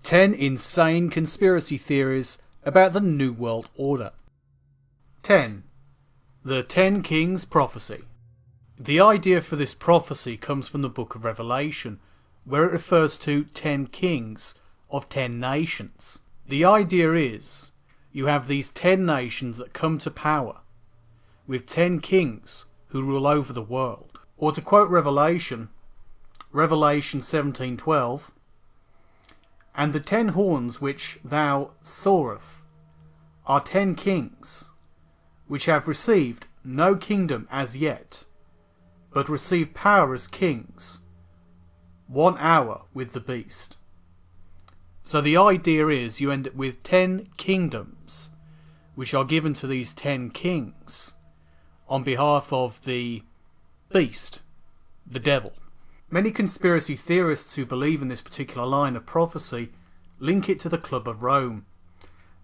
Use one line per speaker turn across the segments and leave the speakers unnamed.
10 insane conspiracy theories about the New World Order. 10. The 10 Kings Prophecy. The idea for this prophecy comes from the Book of Revelation, where it refers to 10 kings of 10 nations. The idea is, you have these 10 nations that come to power, with 10 kings who rule over the world. Or to quote Revelation 17:12, "And the 10 horns which thou sawest are 10 kings, which have received no kingdom as yet, but receive power as kings, 1 hour with the beast." So the idea is you end up with 10 kingdoms, which are given to these 10 kings on behalf of the beast, the devil. Many conspiracy theorists who believe in this particular line of prophecy link it to the Club of Rome.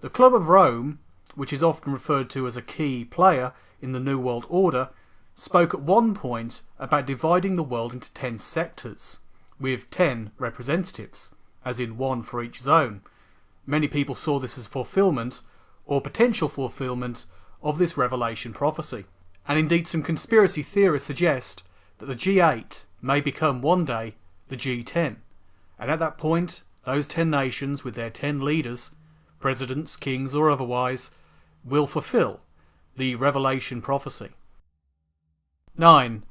The Club of Rome, which is often referred to as a key player in the New World Order, spoke at one point about dividing the world into 10 sectors, with 10 representatives, as in 1 for each zone. Many people saw this as fulfillment, or potential fulfillment, of this Revelation prophecy. And indeed some conspiracy theorists suggest that the G8 may become one day the G10, and at that point those 10 nations with their 10 leaders, presidents, kings or otherwise, will fulfill the Revelation prophecy. 9.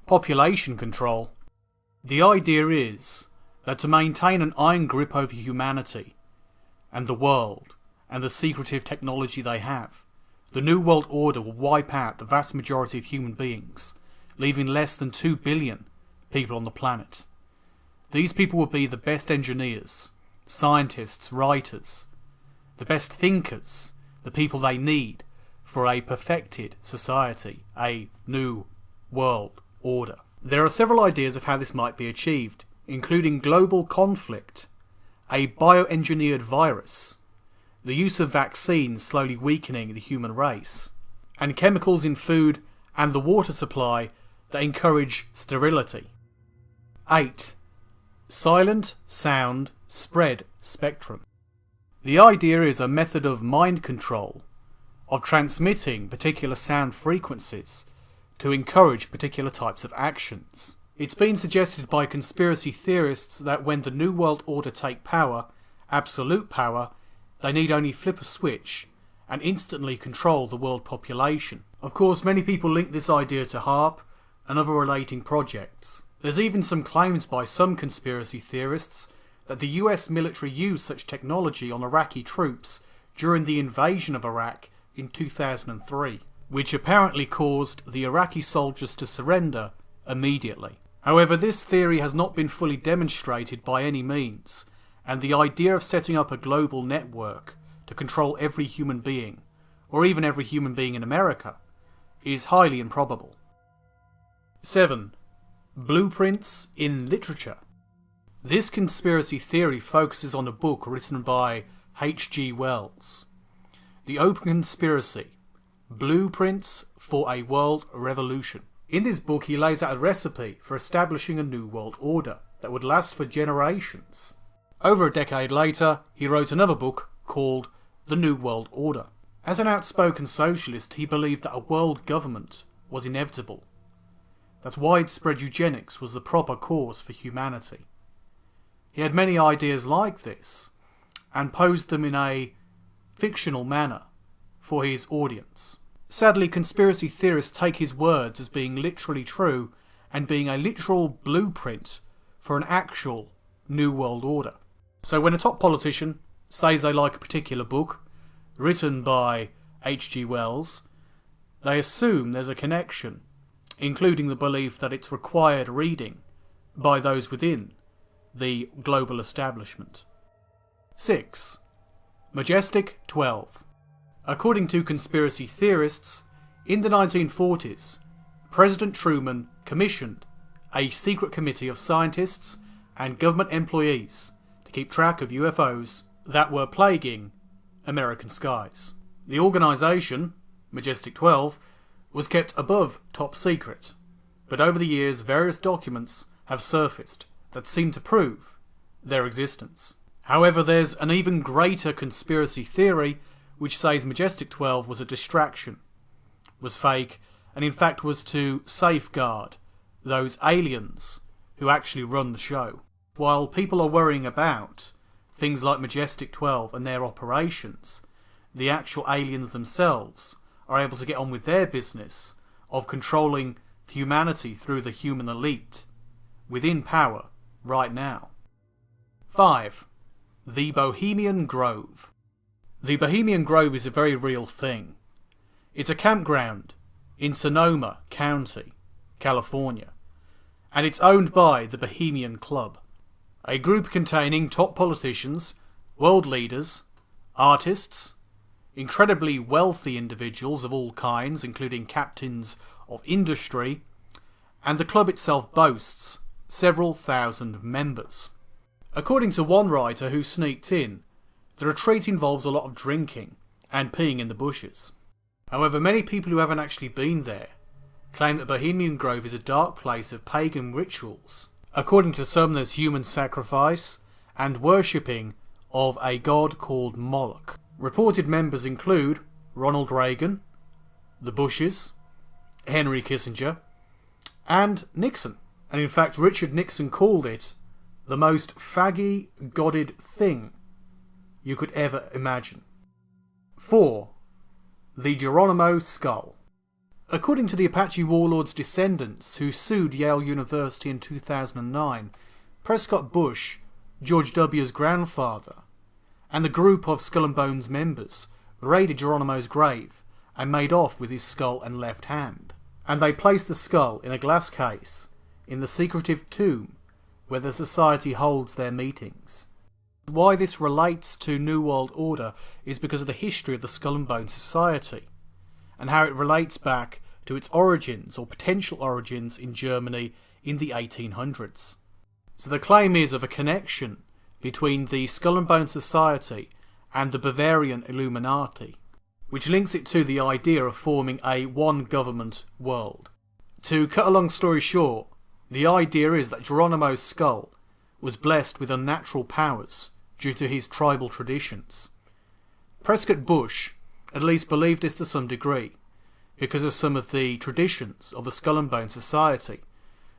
Population control. The idea is that to maintain an iron grip over humanity and the world and the secretive technology they have, the New World Order will wipe out the vast majority of human beings, leaving less than 2 billion people on the planet. These people will be the best engineers, scientists, writers, the best thinkers, the people they need for a perfected society, a New World Order. There are several ideas of how this might be achieved, including global conflict, a bioengineered virus, the use of vaccines slowly weakening the human race, and chemicals in food and the water supply that encourage sterility. 8. Silent sound spread spectrum. The idea is a method of mind control, of transmitting particular sound frequencies to encourage particular types of actions. It's been suggested by conspiracy theorists that when the New World Order take power, absolute power, they need only flip a switch and instantly control the world population. Of course, many people link this idea to HAARP and other relating projects. There's even some claims by some conspiracy theorists that the US military used such technology on Iraqi troops during the invasion of Iraq in 2003, which apparently caused the Iraqi soldiers to surrender immediately. However, this theory has not been fully demonstrated by any means, and the idea of setting up a global network to control every human being, or even every human being in America, is highly improbable. 7. Blueprints in literature. This conspiracy theory focuses on a book written by H.G. Wells, The Open Conspiracy: Blueprints for a World Revolution. In this book he lays out a recipe for establishing a new world order that would last for generations. Over a decade later, he wrote another book called The New World Order. As an outspoken socialist, he believed that a world government was inevitable, that widespread eugenics was the proper course for humanity. He had many ideas like this, and posed them in a fictional manner for his audience. Sadly, conspiracy theorists take his words as being literally true and being a literal blueprint for an actual New World Order. So when a top politician says they like a particular book written by H.G. Wells, they assume there's a connection, including the belief that it's required reading by those within the global establishment. 6. Majestic 12. According to conspiracy theorists, in the 1940s, President Truman commissioned a secret committee of scientists and government employees to keep track of UFOs that were plaguing American skies. The organisation, Majestic 12, was kept above top secret, but over the years various documents have surfaced that seem to prove their existence. However, there's an even greater conspiracy theory which says Majestic 12 was a distraction, was fake, and in fact was to safeguard those aliens who actually run the show. While people are worrying about things like Majestic 12 and their operations, the actual aliens themselves are able to get on with their business of controlling humanity through the human elite within power right now. 5. The Bohemian Grove. The Bohemian Grove is a very real thing. It's a campground in Sonoma County, California, and it's owned by the Bohemian Club, a group containing top politicians, world leaders, artists, incredibly wealthy individuals of all kinds, including captains of industry, and the club itself boasts several thousand members. According to one writer who sneaked in, the retreat involves a lot of drinking and peeing in the bushes. However, many people who haven't actually been there claim that Bohemian Grove is a dark place of pagan rituals. According to some, there's human sacrifice and worshipping of a god called Moloch. Reported members include Ronald Reagan, the Bushes, Henry Kissinger, and Nixon. And in fact, Richard Nixon called it the most faggy-godded thing you could ever imagine. 4. The Geronimo Skull. According to the Apache warlord's descendants who sued Yale University in 2009, Prescott Bush, George W.'s grandfather, and the group of Skull and Bones members raided Geronimo's grave and made off with his skull and left hand. And they placed the skull in a glass case in the secretive tomb where the society holds their meetings. Why this relates to New World Order is because of the history of the Skull and Bones Society and how it relates back to its origins or potential origins in Germany in the 1800s. So the claim is of a connection between the Skull and Bones Society and the Bavarian Illuminati, which links it to the idea of forming a one-government world. To cut a long story short, the idea is that Geronimo's skull was blessed with unnatural powers due to his tribal traditions. Prescott Bush at least believed this to some degree, because of some of the traditions of the Skull and Bones Society,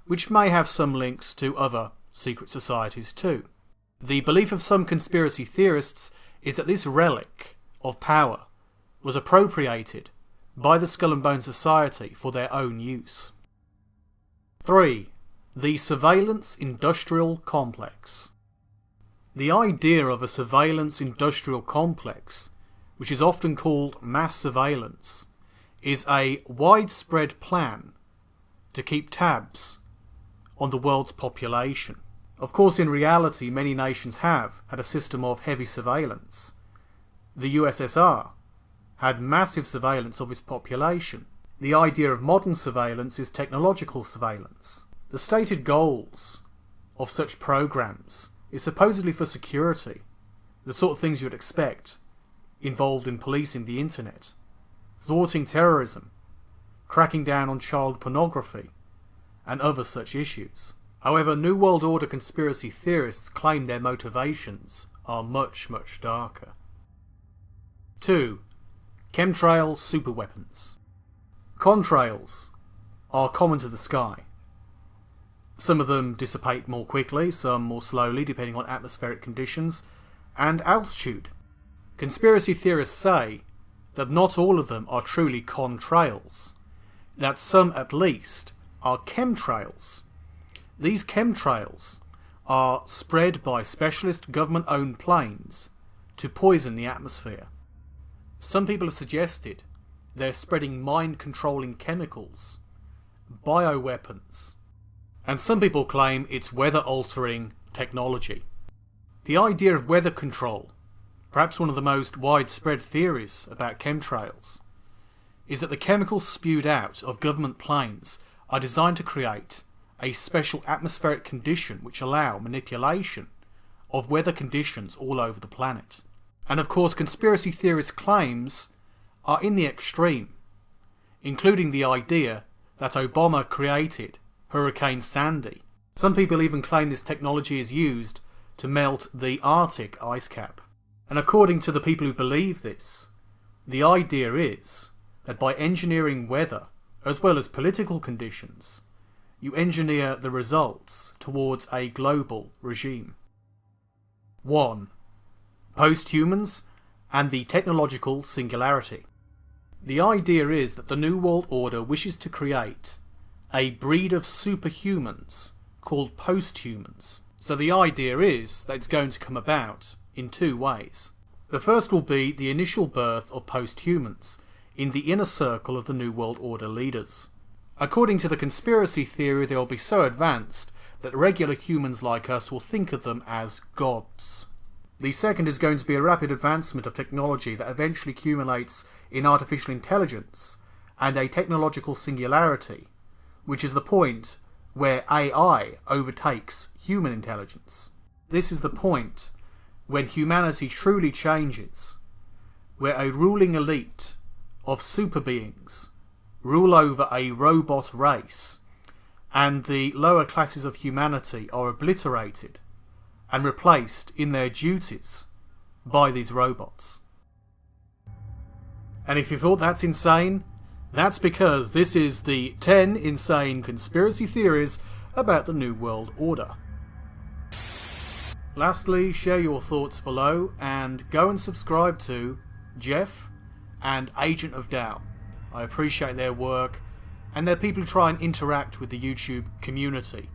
which may have some links to other secret societies too. The belief of some conspiracy theorists is that this relic of power was appropriated by the Skull and Bones Society for their own use. 3. The Surveillance Industrial Complex. The idea of a surveillance industrial complex, which is often called mass surveillance, is a widespread plan to keep tabs on the world's population. Of course, in reality, many nations have had a system of heavy surveillance. The USSR had massive surveillance of its population. The idea of modern surveillance is technological surveillance. The stated goals of such programs is supposedly for security, the sort of things you'd expect involved in policing the internet, thwarting terrorism, cracking down on child pornography, and other such issues. However, New World Order conspiracy theorists claim their motivations are much, much darker. 2. Chemtrail superweapons. Contrails are common to the sky. Some of them dissipate more quickly, some more slowly, depending on atmospheric conditions and altitude. Conspiracy theorists say that not all of them are truly contrails, that some at least are chemtrails. These chemtrails are spread by specialist government-owned planes to poison the atmosphere. Some people have suggested they're spreading mind-controlling chemicals, bioweapons, and some people claim it's weather-altering technology. The idea of weather control, perhaps one of the most widespread theories about chemtrails, is that the chemicals spewed out of government planes are designed to create a special atmospheric condition which allow manipulation of weather conditions all over the planet. And of course, conspiracy theorists' claims are in the extreme, including the idea that Obama created Hurricane Sandy. Some people even claim this technology is used to melt the Arctic ice cap. And according to the people who believe this, the idea is that by engineering weather, as well as political conditions, you engineer the results towards a global regime. 1. Post-humans and the technological singularity. The idea is that the New World Order wishes to create a breed of superhumans called post-humans. So the idea is that it's going to come about in two ways. The first will be the initial birth of post-humans in the inner circle of the New World Order leaders. According to the conspiracy theory, they will be so advanced that regular humans like us will think of them as gods. The second is going to be a rapid advancement of technology that eventually accumulates in artificial intelligence and a technological singularity, which is the point where AI overtakes human intelligence. This is the point when humanity truly changes, where a ruling elite of super beings rule over a robot race, and the lower classes of humanity are obliterated and replaced in their duties by these robots. And if you thought that's insane, that's because this is the 10 insane conspiracy theories about the New World Order. Lastly, share your thoughts below and go and subscribe to Jeff and Agent of Doubt. I appreciate their work and they're people who try and interact with the YouTube community.